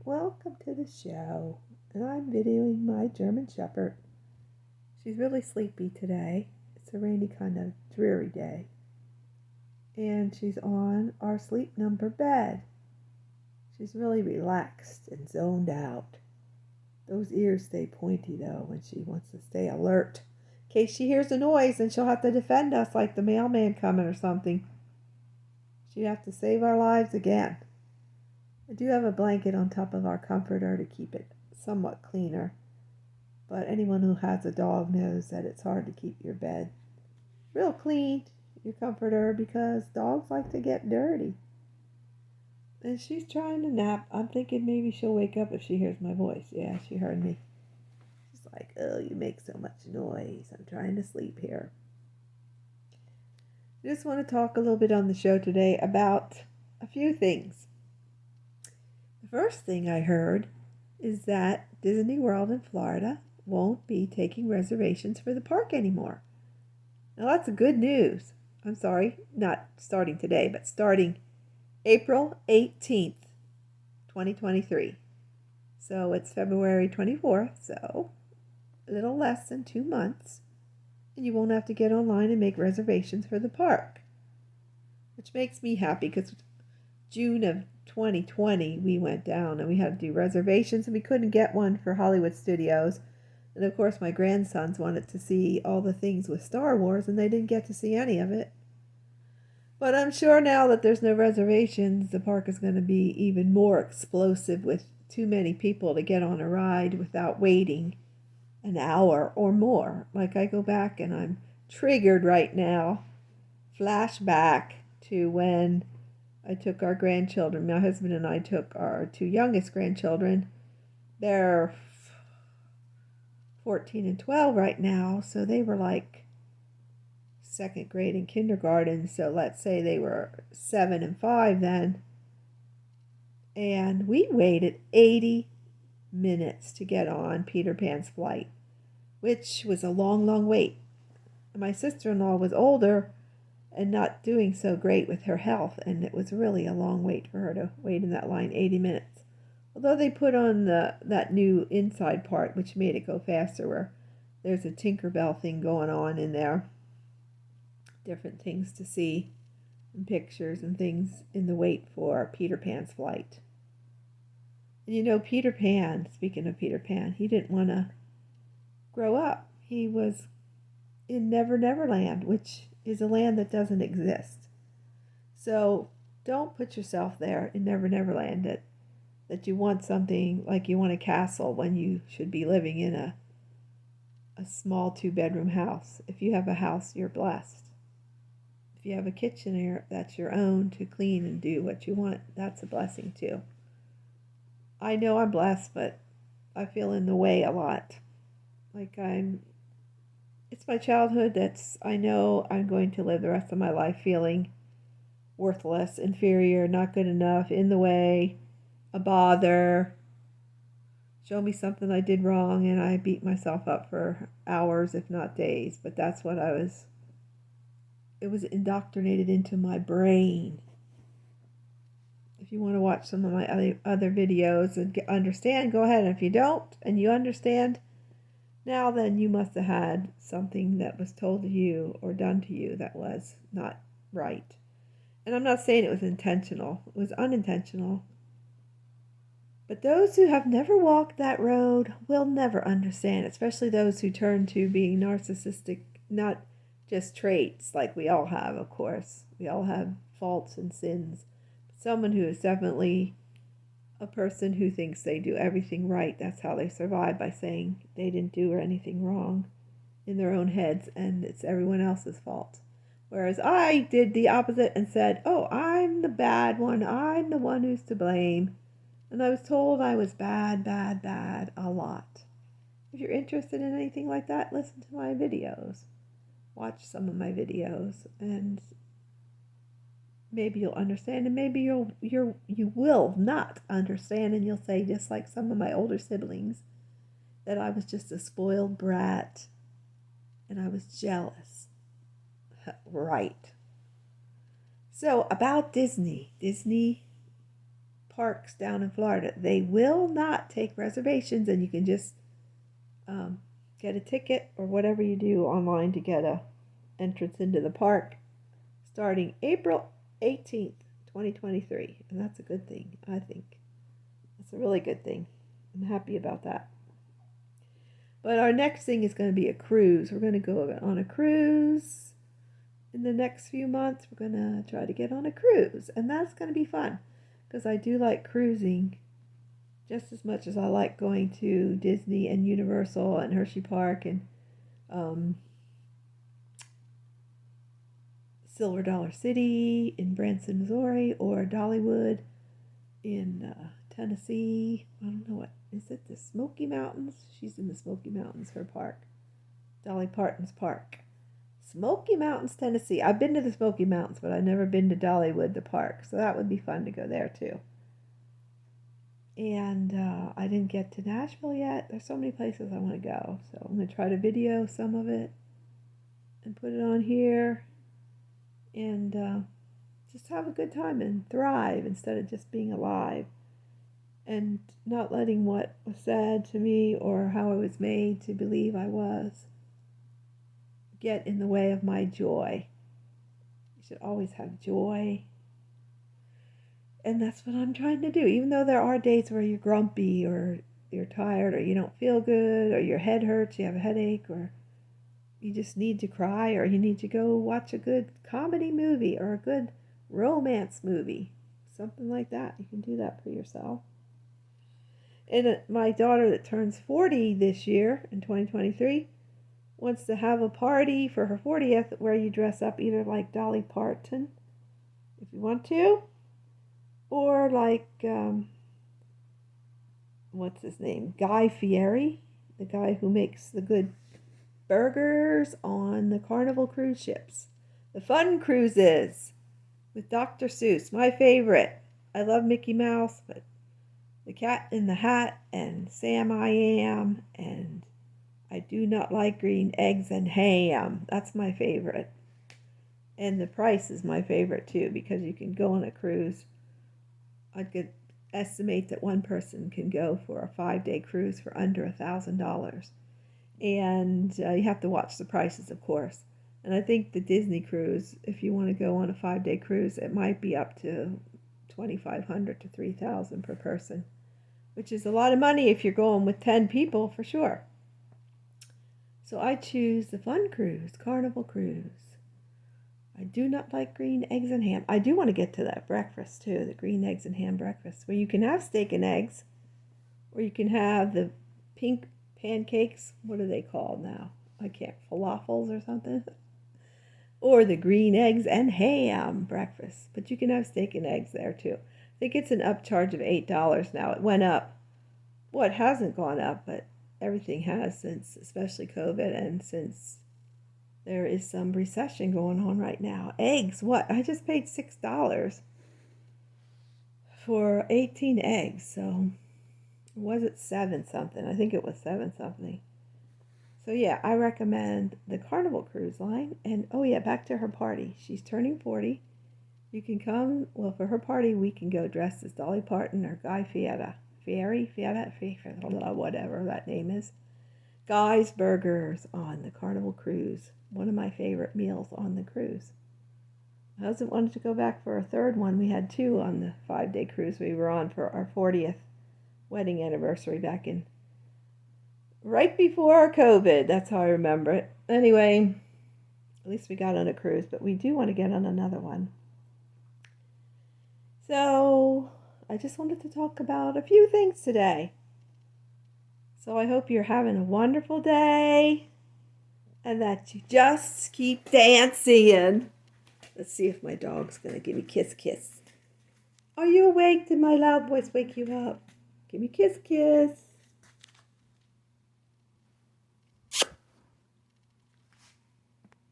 welcome to the show. And I'm videoing my German Shepherd. She's really sleepy today. It's a rainy kind of dreary day. And she's on our sleep number bed. She's really relaxed and zoned out. Those ears stay pointy though when she wants to stay alert. In case she hears a noise and she'll have to defend us like the mailman coming or something. She'd have to save our lives again. I do have a blanket on top of our comforter to keep it somewhat cleaner, but anyone who has a dog knows that it's hard to keep your bed real clean, your comforter, because dogs like to get dirty. And she's trying to nap. I'm thinking maybe she'll wake up if she hears my voice. Yeah, she heard me. She's like, oh, you make so much noise. I'm trying to sleep here. I just want to talk a little bit on the show today about a few things. The first thing I heard is that Disney World in Florida won't be taking reservations for the park anymore. Now that's good news. I'm sorry, not starting today, but starting April 18th, 2023. So it's February 24th, so a little less than 2 months. And you won't have to get online and make reservations for the park. Which makes me happy because June of 2020 we went down and we had to do reservations and we couldn't get one for Hollywood Studios. And of course my grandsons wanted to see all the things with Star Wars and they didn't get to see any of it. But I'm sure now that there's no reservations, the park is going to be even more explosive with too many people to get on a ride without waiting an hour or more. Like I go back and I'm triggered right now. Flashback to when I took our grandchildren. My husband and I took our two youngest grandchildren. They're 14 and 12 right now, so they were like second grade and kindergarten. So let's say they were 7 and 5 then. And we waited 80 minutes to get on Peter Pan's flight, which was a long, long wait. My sister-in-law was older and not doing so great with her health, and it was really a long wait for her to wait in that line 80 minutes. Although they put on that new inside part, which made it go faster, where there's a Tinkerbell thing going on in there. Different things to see, and pictures and things in the wait for Peter Pan's flight. And you know, Peter Pan, speaking of Peter Pan, he didn't want to grow up. He was in Never Never Land, which is a land that doesn't exist. So don't put yourself there in Never Never Land that you want something like you want a castle when you should be living in a small 2-bedroom house. If you have a house, you're blessed. If you have a kitchen that's your own to clean and do what you want, that's a blessing too. I know I'm blessed, but I feel in the way a lot. Like it's my childhood I know I'm going to live the rest of my life feeling worthless, inferior, not good enough, in the way, a bother. Show me something I did wrong and I beat myself up for hours, if not days. But that's what it was indoctrinated into my brain. If you want to watch some of my other videos and understand, go ahead. And if you don't and you understand, now then you must have had something that was told to you or done to you that was not right. And I'm not saying it was intentional. It was unintentional. But those who have never walked that road will never understand, especially those who turn to being narcissistic, not just traits like we all have, of course. We all have faults and sins. But someone who is definitely a person who thinks they do everything right, that's how they survive, by saying they didn't do anything wrong in their own heads and it's everyone else's fault. Whereas I did the opposite and said, oh, I'm the bad one. I'm the one who's to blame. And I was told I was bad, bad, bad a lot. If you're interested in anything like that, listen to my videos. Watch some of my videos and maybe you'll understand, and maybe you will not understand, and you'll say, just like some of my older siblings, that I was just a spoiled brat and I was jealous. Right. So about Disney parks down in Florida. They will not take reservations, and you can just get a ticket or whatever you do online to get a entrance into the park starting April 18th, 2023. And that's a good thing, I think. That's a really good thing. I'm happy about that. But our next thing is going to be a cruise. We're going to go on a cruise in the next few months. We're going to try to get on a cruise, and that's going to be fun because I do like cruising just as much as I like going to Disney and Universal and Hershey Park and Silver Dollar City in Branson, Missouri, or Dollywood in Tennessee. I don't know what is it, the Smoky Mountains? She's in the Smoky Mountains, her park. Dolly Parton's park. Smoky Mountains, Tennessee. I've been to the Smoky Mountains, but I've never been to Dollywood, the park. So that would be fun to go there too. And I didn't get to Nashville yet. There's so many places I want to go. So I'm going to try to video some of it and put it on here. And just have a good time and thrive instead of just being alive. And not letting what was said to me or how I was made to believe I was get in the way of my joy. You should always have joy. And that's what I'm trying to do. Even though there are days where you're grumpy or you're tired or you don't feel good or your head hurts, you have a headache, or you just need to cry, or you need to go watch a good comedy movie or a good romance movie. Something like that. You can do that for yourself. And my daughter that turns 40 this year in 2023 wants to have a party for her 40th where you dress up either like Dolly Parton, if you want to, or like, what's his name? Guy Fieri, the guy who makes the good burgers on the Carnival cruise ships. The fun cruises with Dr. Seuss, my favorite. I love Mickey Mouse, but The Cat in the Hat and Sam I Am, and I do not like green eggs and ham. That's my favorite. And the price is my favorite too, because you can go on a cruise. I could estimate that one person can go for a 5-day cruise for under $1,000. And you have to watch the prices, of course. And I think the Disney cruise, if you want to go on a 5-day cruise, it might be up to $2,500 to $3,000 per person, which is a lot of money if you're going with 10 people for sure. So I choose the fun cruise, Carnival cruise. I do not like green eggs and ham. I do want to get to that breakfast too, the green eggs and ham breakfast, where you can have steak and eggs, or you can have the pink pancakes. What are they called now? I can't, falafels or something. Or the green eggs and ham breakfast. But you can have steak and eggs there too. I think it's an upcharge of $8 now. It went up. Well, it hasn't gone up, but everything has since, especially COVID, and since there is some recession going on right now. Eggs, what? I just paid $6 for 18 eggs. So was it 7 something? I think it was 7 something. So yeah, I recommend the Carnival Cruise Line. And oh yeah, back to her party. She's turning 40. You can come, well, for her party, we can go dressed as Dolly Parton or Guy Fieri, whatever that name is. Guy's Burgers on the Carnival Cruise. One of my favorite meals on the cruise. My husband wanted to go back for a third one. We had 2 on the 5-day cruise we were on for our 40th wedding anniversary back in right before COVID. That's how I remember it. Anyway, at least we got on a cruise, but we do want to get on another one. So I just wanted to talk about a few things today. So I hope you're having a wonderful day and that you just keep dancing. Let's see if my dog's going to give me kiss, kiss. Are you awake? Did my loud voice wake you up? Give me kiss, kiss.